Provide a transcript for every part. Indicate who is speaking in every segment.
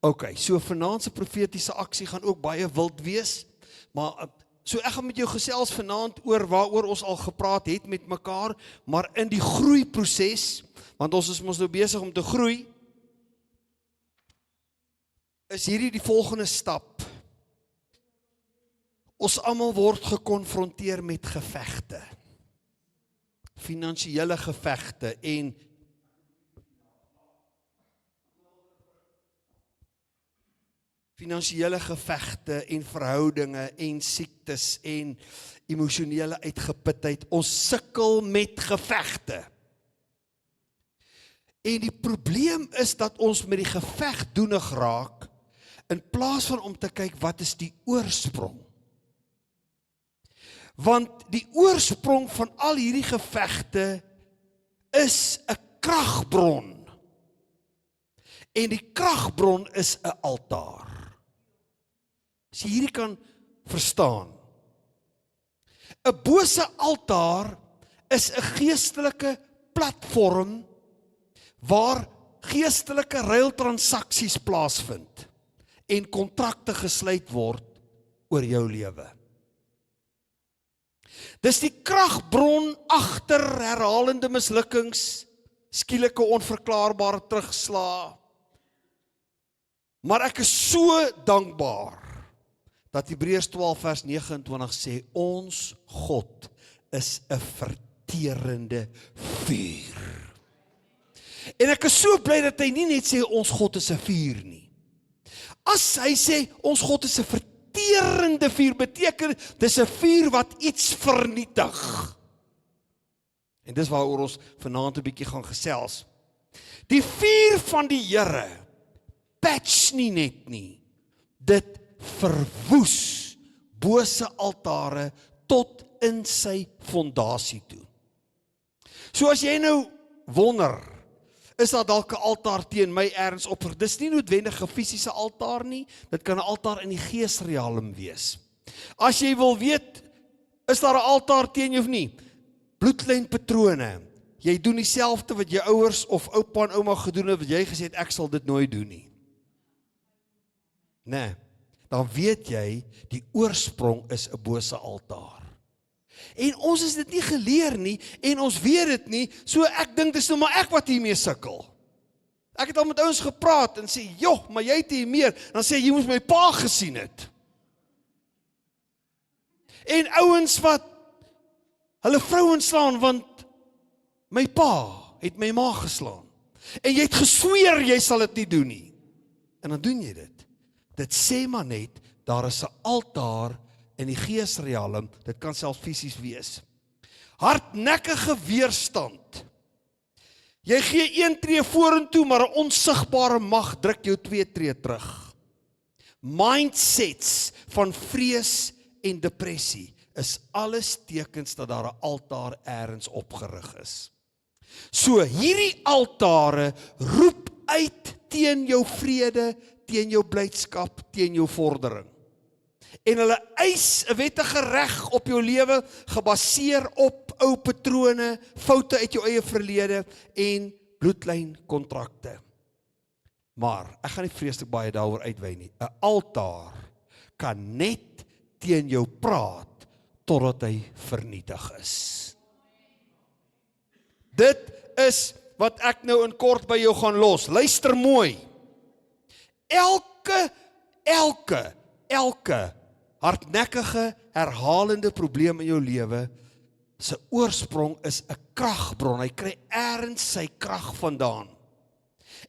Speaker 1: Ok, so vanaand se profetiese aksie gaan ook baie wild wees, maar so ek gaan met jou gesels vanaand oor waaroor ons al gepraat het met mekaar, maar in die groeiproses, want ons is mos nou besig om te groei, is hierdie die volgende stap. Ons almal word gekonfronteer met gevegte, finansiële gevegte en verhoudinge en siektes en emosionele uitgeputheid. Ons sukkel met gevegte. En die probleem is dat ons met die geveg doenig raak, in plaas van om te kyk wat is die oorsprong. Want die oorsprong van al hierdie gevegte is 'n kragbron. En die kragbron is 'n altaar. As jy hierdie kan verstaan. 'n Bose altaar is 'n geestelike platform waar geestelike ruiltransaksies plaasvind en kontrakte gesluit word oor jou lewe. Dis die kragbron agter herhalende mislukkings, skielike onverklaarbare terugslae. Maar ek is so dankbaar dat Hebreërs 12 vers 29 sê, ons God is 'n verterende vuur. En ek is so bly dat hy nie net sê, ons God is 'n vuur nie. As hy sê, ons God is 'n verterende vuur, beteken, dis 'n vuur wat iets vernietig. En dis waaroor ons vanaand 'n bietjie gaan gesels. Die vuur van die Here, patch nie net nie, dit verwoes bose altare tot in sy fondasie toe. So as jy nou wonder, is daar dalk 'n altaar teen my ergens op? Dis nie noodwendig 'n fisiese altaar nie, dit kan 'n altaar in die geesrealm wees. As jy wil weet, is daar 'n altaar teen jou of nie? Bloedlynpatrone. Jy doen dieselfde wat jou ouers of oupa en ouma gedoen het, wat jy gesê het, ek sal dit nooit doen nie. Nee, dan weet jy, die oorsprong is 'n bose altaar. En ons is dit nie geleer nie, en ons weet dit nie, so ek dink dis nou maar ek wat hiermee sukkel. Ek het al met ouens gepraat en sê, joh, maar jy het hier meer, dan sê jy moes my pa gesien het. En ouens wat hulle vrouens slaan, want my pa het my ma geslaan. En jy het gesweer jy sal dit nie doen nie. En dan doen jy dit. Dit sê maar net, daar is 'n altaar in die geesrealm, dit kan selfs fisies wees. Hardnekkige weerstand. Jy gee 1 tree vorentoe, maar 'n onsigbare mag druk jou 2 tree terug. Mindsets van vrees en depressie is alles tekens dat daar 'n altaar ergens opgerig is. So, hierdie altare roep uit teen jou vrede, teen jou blydskap, teen jou vordering. En hulle eis 'n wettige reg op jou lewe, gebaseer op ou patrone, foute uit jou eie verlede en bloedlynkontrakte. Maar, ek gaan nie vreeslik baie daaroor uitwy nie. 'n Altaar kan net teen jou praat, totdat hy vernietig is. Dit is wat ek nou in kort by jou gaan los. Luister mooi. Elke hardnekkige, herhalende probleem in jou lewe, sy oorsprong is 'n kragbron. Hy kry ergens sy krag vandaan.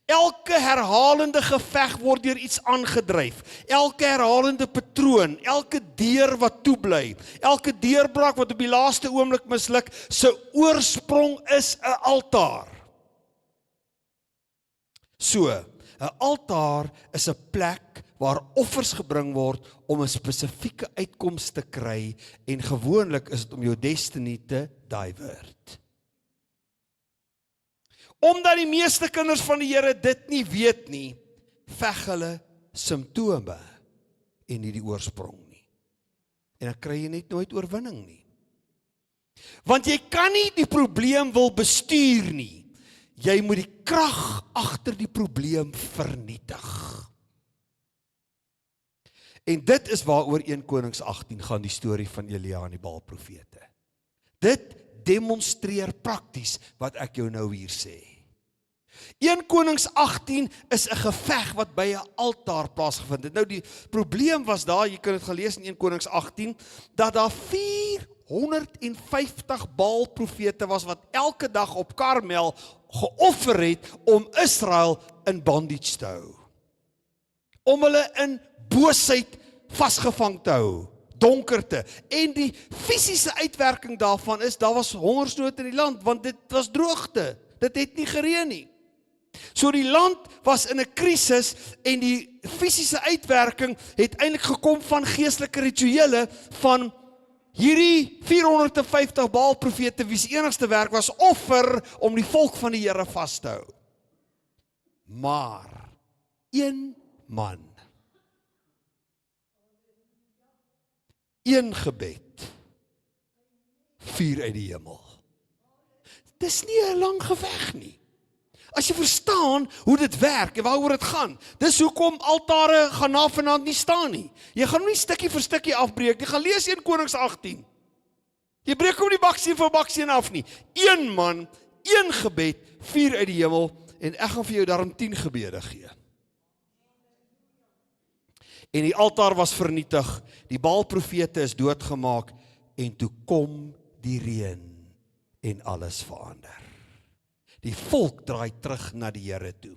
Speaker 1: Elke herhalende geveg word deur iets aangedryf. Elke herhalende patroon, elke deur wat toebly, elke deurbraak wat op die laaste oomblik misluk, sy oorsprong is 'n altaar. So, 'n altaar is 'n plek waar offers gebring word om 'n spesifieke uitkoms te kry, en gewoonlik is dit om jou destiny te divert. Omdat die meeste kinders van die Here dit nie weet nie, veg hulle simptome en nie die oorsprong nie. En dan kry jy net nooit oorwinning nie. Want jy kan nie die probleem wil bestuur nie. Jy moet die krag agter die probleem vernietig. En dit is waaroor 1 Konings 18 gaan, die storie van Elia en die Baal-profete. Dit demonstreer prakties wat ek jou nou hier sê. 1 Konings 18 is 'n geveg wat by 'n altaar plaasgevind het. Nou die probleem was daar, jy kan dit gelees in 1 Konings 18, dat daar 450 Baal-profete was wat elke dag op Karmel geoffer het om Israel in bondage te hou. Om hulle in boosheid vasgevang te hou, donkerte. En die fisiese uitwerking daarvan is, daar was hongersnood in die land, want dit was droogte. Dit het nie gereën nie. So die land was in 'n krisis en die fisiese uitwerking het eintlik gekom van geestelike rituele van hierdie 450 Baal-profete wie se enigste werk was offer om die volk van die Here vas te hou. Maar een man, een gebed, vuur uit die hemel. Dis nie 'n lang geveg nie. As jy verstaan hoe dit werk en waaroor dit gaan, dis hoekom altare gaan na vanaand nie staan nie. Jy gaan hom nie stukkie vir stukkie afbreek. Jy gaan lees 1 Konings 18. Jy breek hom nie baksteen vir baksteen af nie. Een man, een gebed, vuur uit die hemel, en ek gaan vir jou daarom 10 gebede gee. En die altaar was vernietig, die Baal-profete is doodgemaak, en toe kom die reën, en alles verander. Die volk draai terug na die Here toe.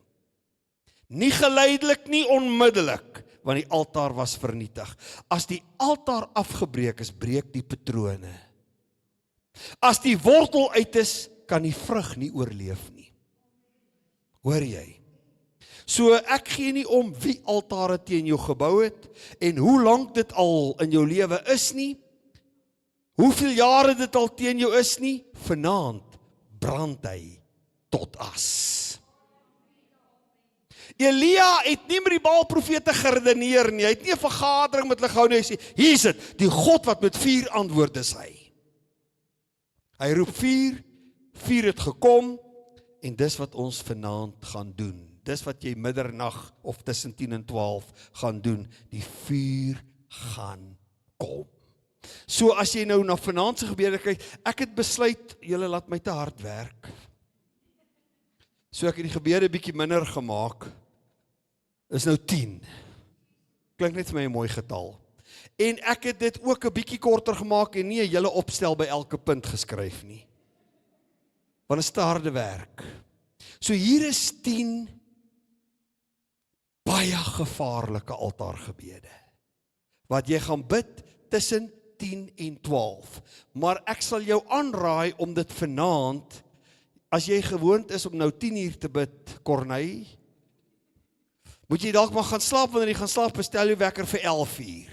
Speaker 1: Nie geleidelik, nie onmiddellik, want die altaar was vernietig. As die altaar afgebreek is, breek die patrone. As die wortel uit is, kan die vrug nie oorleef nie. Hoor jy? So ek gee nie om wie altare teen jou gebou het, en hoe lank dit al in jou lewe is nie, hoeveel jare dit al teen jou is nie, vanaand brand hy tot as. Elia het nie met die Baal-profete geredeneer nie, hy het nie 'n vergadering met hulle gehou nie, hy sê, hier is dit, die God wat met vuur antwoord is hy. Hy roep vuur, vuur het gekom, en dis wat ons vanaand gaan doen. Dis wat jy middernag of tussen 10 en 12 gaan doen, die vuur gaan kom. So as jy nou na vanaand se gebede kyk, ek het besluit, julle laat my te hard werk. So ek het die gebede bietjie minder gemaak, is nou 10. Klink net vir my 'n mooi getal. En ek het dit ook 'n bietjie korter gemaak en nie 'n hele opstel by elke punt geskryf nie. Want dit is te harde werk. So hier is 10 baie gevaarlike altaargebede, wat jy gaan bid tussen 10 en 12. Maar ek sal jou aanraai om dit vanaand, as jy gewoond is om nou 10 uur te bid, Corneille, moet jy dalk maar gaan slaap, wanneer jy gaan slaap, bestel jy wekker vir 11 uur.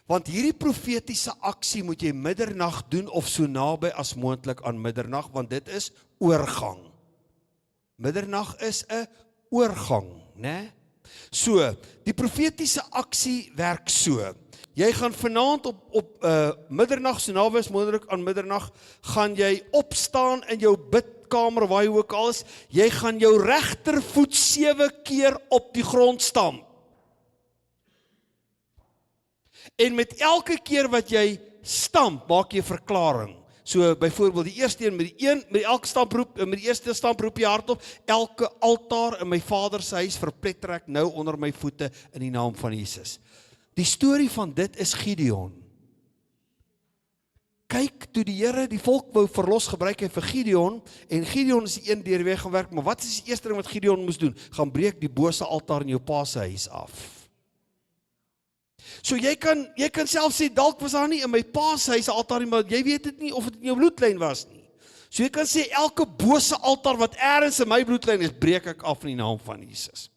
Speaker 1: Want hierdie profetiese aksie moet jy middernag doen, of so naby as moontlik aan middernag, want dit is oorgang. Middernag is 'n oorgang, né? So, die profetiese aksie werk so. Jy gaan vanaand op middernag, so naby as moontlik aan middernag, gaan jy opstaan in jou bidkamer, waar jy ook al is, jy gaan jou regtervoet 7 keer op die grond stamp. En met elke keer wat jy stamp, maak jy 'n verklaring. So byvoorbeeld die eerste een met die eerste stamp roep jy hardop, elke altaar in my Vader se huis verpletter ek nou onder my voete in die naam van Jesus. Die storie van dit is Gideon. Kyk, toe die Here die volk wou verlos, gebruik hy vir Gideon, en Gideon is die een deur wie hy gaan werk, maar wat is die eerste ding wat Gideon moes doen? Gaan breek die bose altaar in jou pa se huis af. So jy kan self sê, dalk was daar nie in my pa se huis 'n altaar nie, maar jy weet dit nie of dit in jou bloedlyn was nie. So jy kan sê, elke bose altaar wat ergens in my bloedlyn is, breek ek af in die naam van Jesus.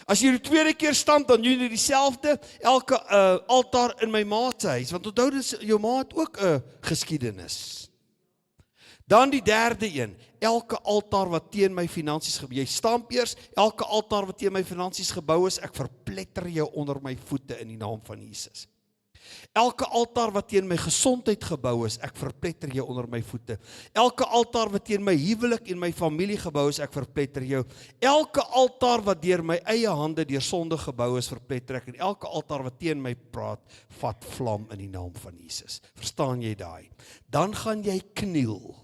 Speaker 1: As jy die tweede keer stamp, dan doen jy dieselfde, elke altaar in my ma se huis, want onthou dis, jou ma het ook 'n geskiedenis. Dan die derde een, elke altaar wat teen my finansies gebou, jy stamp eers, elke altaar wat teen my finansies gebou is, ek verpletter jou onder my voete in die naam van Jesus. Elke altaar wat teen my gesondheid gebou is, ek verpletter jou onder my voete. Elke altaar wat teen my huwelik en my familie gebou is, ek verpletter jou. Elke altaar wat deur my eie hande deur sonde gebou is, verpletter ek. En elke altaar wat teen my praat, vat vlam in die naam van Jesus. Verstaan jy daai? Dan gaan jy kniel.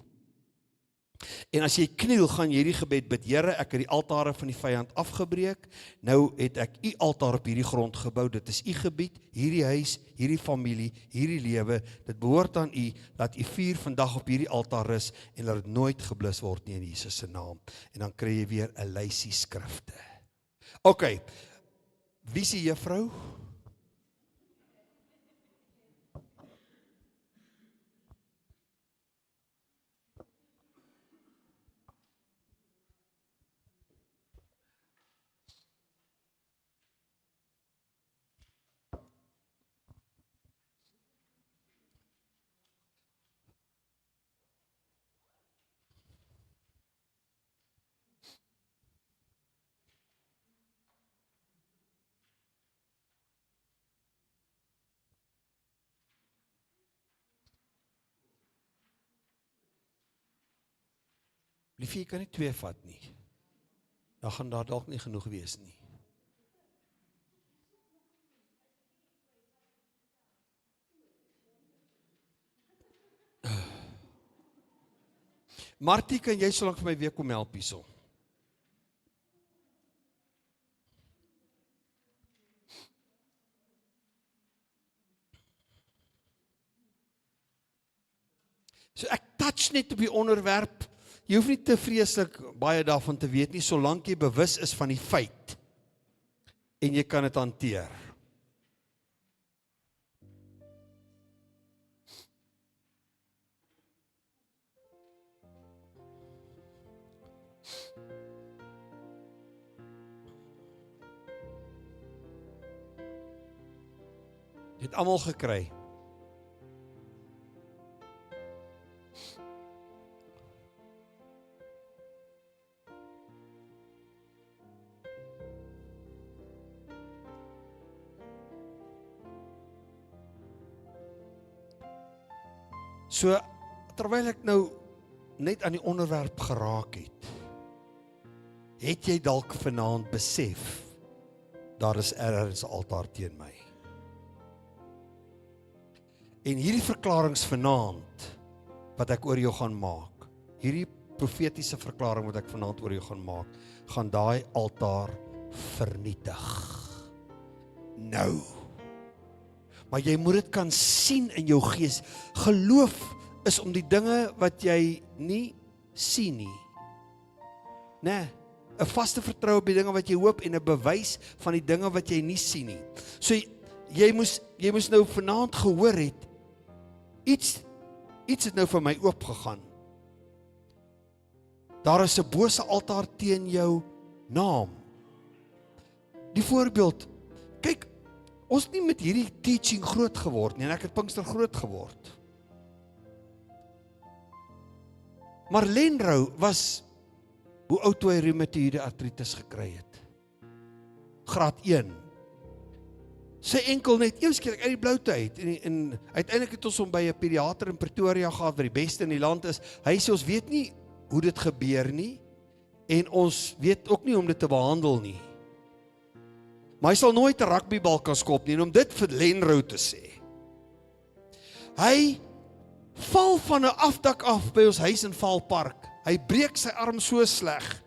Speaker 1: En as jy kniel, gaan jy hierdie gebed bid: Here, ek het die altare van die vyand afgebreek. Nou het ek u altaar op hierdie grond gebou. Dit is u gebied, hierdie huis, hierdie familie, hierdie lewe. Dit behoort aan u. Laat u vuur vandag op hierdie altaar rus en laat dit nooit geblus word nie in Jesus se naam. En dan kry jy weer 'n lysie skrifte. OK. Wie is die juffrou? Liefie, jy kan nie 2 vat nie. Dan gaan daar dalk nie genoeg wees nie. Martie, kan jy so lank vir my weer kom help hierso? So ek touch net op die onderwerp. Jy hoef nie te vreeslik baie daarvan te weet nie, solank jy bewus is van die feit en jy kan dit hanteer. Jy het almal gekry. So, terwyl ek nou net aan die onderwerp geraak het jy dalk vanaand besef, daar is ergens 'n altaar teen my. En hierdie verklarings vanaand, wat ek oor jou gaan maak, hierdie profetiese verklaring wat ek vanaand oor jou gaan maak, gaan daai altaar vernietig. Nou. Maar jy moet dit kan sien in jou gees. Geloof is om die dinge wat jy nie sien nie. Nee, 'n vaste vertroue op die dinge wat jy hoop en 'n bewys van die dinge wat jy nie sien nie. So jy moes nou vanaand gehoor het, iets het nou vir my oopgegaan. Daar is 'n bose altaar teen jou naam. Die voorbeeld, kyk, ons het nie met hierdie teaching groot geword nie, en ek het Pinkster groot geword. Maar Lenrou was, hoe oud toe hy reumatoïde artritis gekry het? Graad 1. Sy enkel net eers keer uit die bloute uit, en uiteindelik het ons hom by 'n pediater in Pretoria gehad, wat die beste in die land is. Hy sê, ons weet nie hoe dit gebeur nie, en ons weet ook nie hoe om dit te behandel nie. Maar hy sal nooit 'n rugbybal kan skop nie, en om dit vir Lenrou te sê. Hy val van 'n afdak af by ons huis in Valpark. Hy breek sy arm so sleg,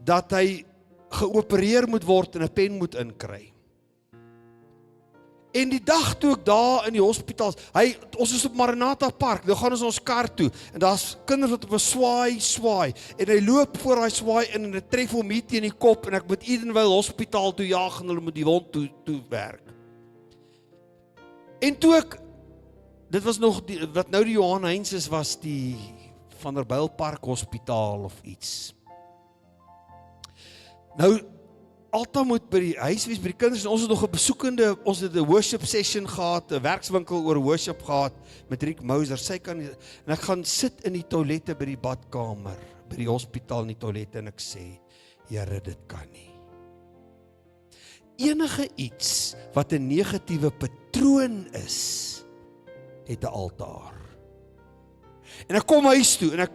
Speaker 1: dat hy geopereer moet word en 'n pen moet inkry. En die dag toe ek daar in die hospitaal, ons is op Maranatha Park, nou gaan ons kar toe, en daar's kinders wat op 'n swaai, en hy loop voor hy swaai in, en hy tref hom hier teen die kop, en ek moet Edenville Hospitaal toe jaag, en hulle moet die wond toe werk. En toe ek, dit was nog, wat nou die Johan Heinz is, was die Vanderbijlpark Hospitaal of iets. Nou, Alta moet by die huis wees, by die kinders, en ons het nog 'n besoekende, ons het 'n worship session gehad, 'n werkswinkel oor worship gehad, met Riek Mouser, en ek gaan sit in die toilette by die badkamer, by die hospitaal in die toilette, en ek sê, Here, dit kan nie. Enige iets wat 'n negatiewe patroon is, het 'n altaar. En ek kom huis toe en ek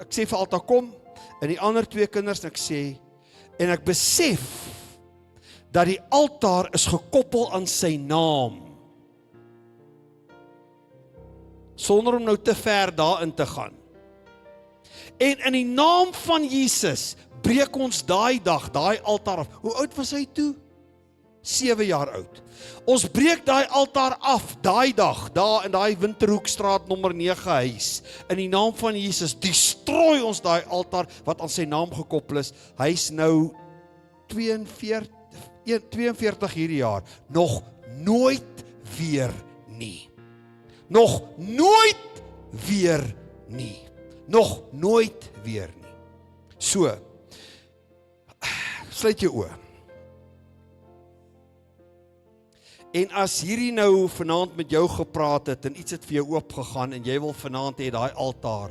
Speaker 1: sê vir Alta kom, en die ander 2 kinders, en ek sê, en ek besef dat die altaar is gekoppel aan sy naam. Sonder om nou te ver daarin te gaan. En in die naam van Jesus breek ons daai dag, daai altaar af. Hoe oud was hy toe? 7 jaar oud. Ons breek daai altaar af, daai dag, daar in daai Winterhoekstraat nommer 9 huis. In die naam van Jesus, destrooi ons daai altaar wat aan sy naam gekoppel is. Hy's nou 42 hierdie jaar, nog nooit weer nie. Nog nooit weer nie. Nog nooit weer nie. So, sluit jou oë. En as hierdie nou vanaand met jou gepraat het en iets het vir jou oopgegaan en jy wil vanaand hê daai altaar,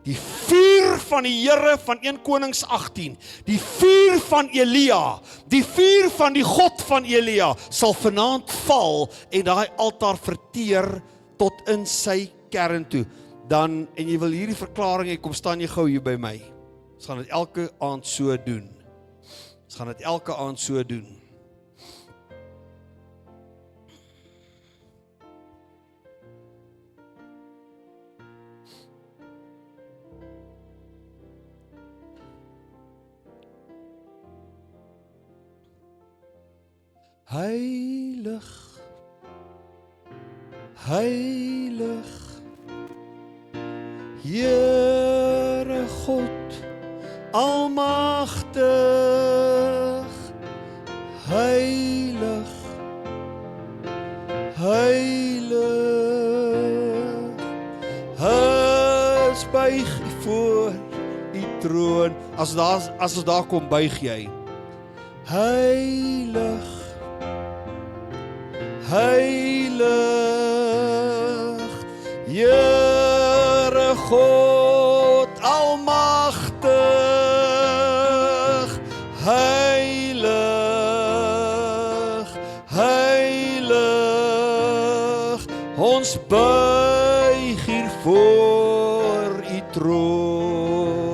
Speaker 1: die vuur van die Here van 1 Konings 18, die vuur van Elia, die vuur van die God van Elia, sal vanaand val en daai altaar verteer tot in sy kern toe. Dan, en jy wil hierdie verklaring hê, kom staan jy gou hier by my. Ons gaan dit elke aand so doen. Ons gaan dit elke aand so doen. Heilig, heilig, Here God, almagtig, heilig, heilig, ons buig voor die troon. As ons daar kom, buig jy. Heilig, heilig, Here God, almagtig, heilig, heilig, ons buig hier voor u troon.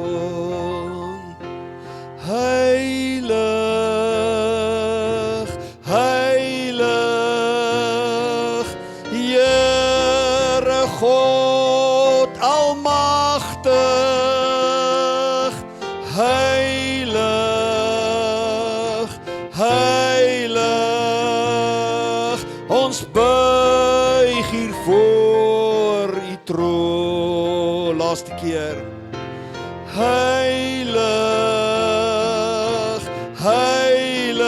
Speaker 1: Heilig, heilig, Here God, almagtig, heilig, heilig, ons buig hier voor u troon. Laaste keer. Heilig, heilig,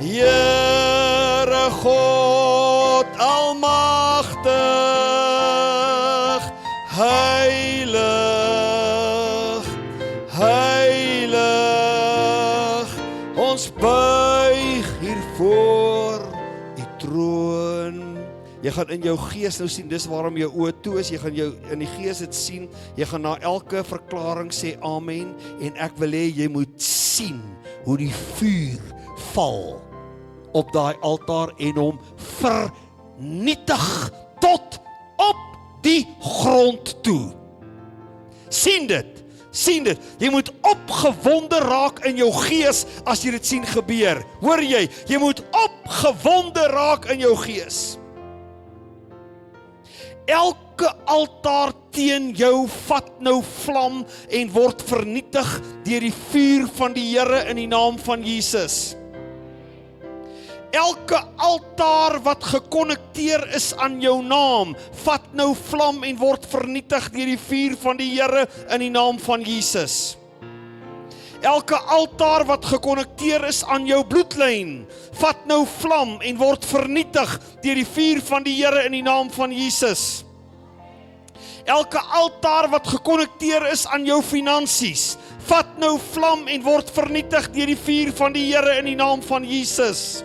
Speaker 1: Here God, almagtig, heilig, heilig, ons buig hier voor u troon. Jy gaan in jou gees nou sien, dis waarom jou oë toe is, jy gaan jou in die gees dit sien, jy gaan na elke verklaring sê amen, en ek wil hê jy moet sien hoe die vuur val op daai altaar en hom vernietig tot op die grond toe. Sien dit, sien dit, jy moet opgewonde raak in jou gees as jy dit sien gebeur, hoor jy moet opgewonde raak in jou gees. Elke altaar teen jou vat nou vlam en word vernietig deur die vuur van die Here in die naam van Jesus. Elke altaar wat gekonnekteer is aan jou naam, vat nou vlam en word vernietig deur die vuur van die Here in die naam van Jesus. Elke altaar wat gekonnekteer is aan jou bloedlyn, vat nou vlam en word vernietig deur die vuur van die Here in die naam van Jesus. Elke altaar wat gekonnekteer is aan jou finansies, vat nou vlam en word vernietig deur die vuur van die Here in die naam van Jesus.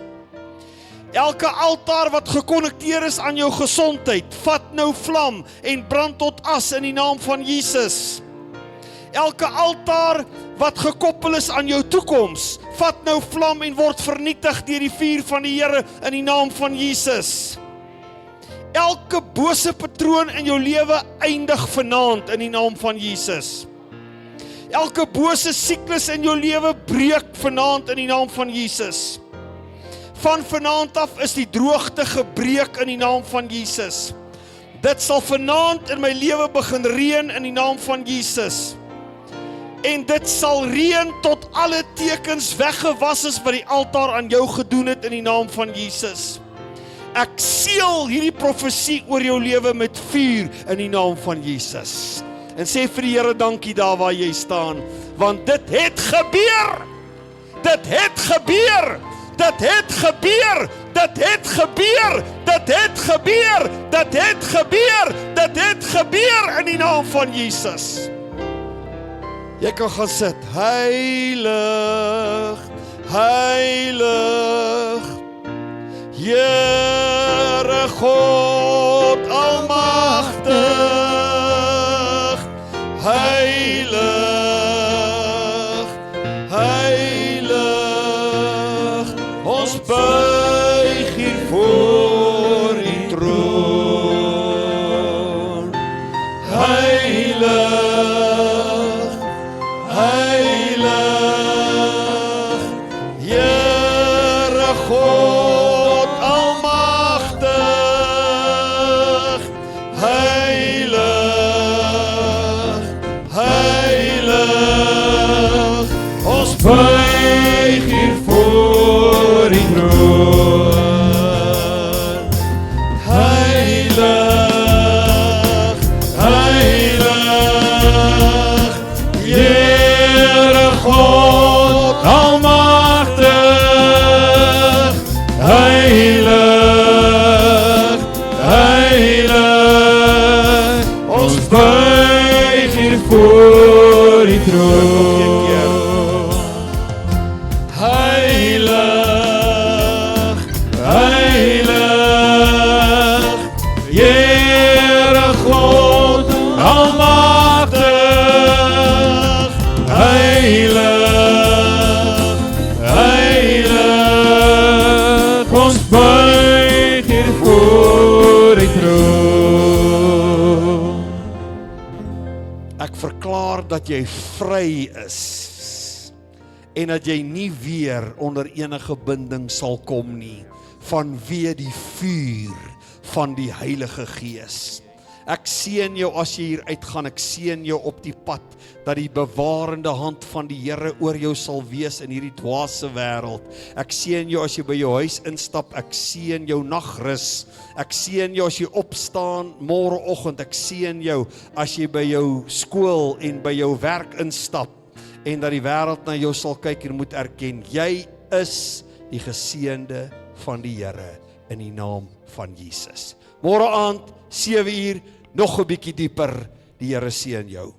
Speaker 1: Elke altaar wat gekonnekteer is aan jou gesondheid, vat nou vlam en brand tot as in die naam van Jesus. Elke altaar wat gekoppel is aan jou toekoms, vat nou vlam en word vernietig deur die vuur van die Here in die naam van Jesus. Elke bose patroon in jou lewe eindig vanaand in die naam van Jesus. Elke bose siklus in jou lewe breek vanaand in die naam van Jesus. Van vanaand af is die droogte gebreek in die naam van Jesus. Dit sal vanaand in my lewe begin reën in die naam van Jesus. En dit sal reën tot alle tekens weggewas is wat die altaar aan jou gedoen het in die naam van Jesus. Ek seël hierdie profesie oor jou lewe met vuur in die naam van Jesus. En sê vir die Here dankie daar waar jy staan, want dit het gebeur. Dit het gebeur. Dit het gebeur. Dit het gebeur. Dit het gebeur. Dit het gebeur. Dit het gebeur in die naam van Jesus. Jy kan gaan sit. Heilig, heilig, Here God almagtig, heilig, heilig, ons buig hier voor die troon. Heilig, heilig, Here God almagtig, heilig, heilig, ons buig hier voor die troon. Heilig, heilig, Here God almagtig, heilig, heilig, ons buig hier voor die troon. Heilig, heilig, Here God almagtig, heilig, heilig, ons buig hier voor die troon. Ek verklaar dat jy vry is en dat jy nie weer onder enige binding sal kom nie, vanweë die vuur van die Heilige Gees. Ek seën jou as jy hier uitgaan, ek seën jou op die pad, dat die bewarende hand van die Here oor jou sal wees in hierdie dwaase wêreld. Ek seën jou as jy by jou huis instap, ek seën jou nagrus, ek seën jou as jy opstaan môreoggend, ek seën jou as jy by jou skool en by jou werk instap, en dat die wêreld na jou sal kyk en moet erken, jy is die geseënde van die Here in die naam van Jesus. Môre aand, 7 uur, nog 'n bietjie dieper, die Here seën jou.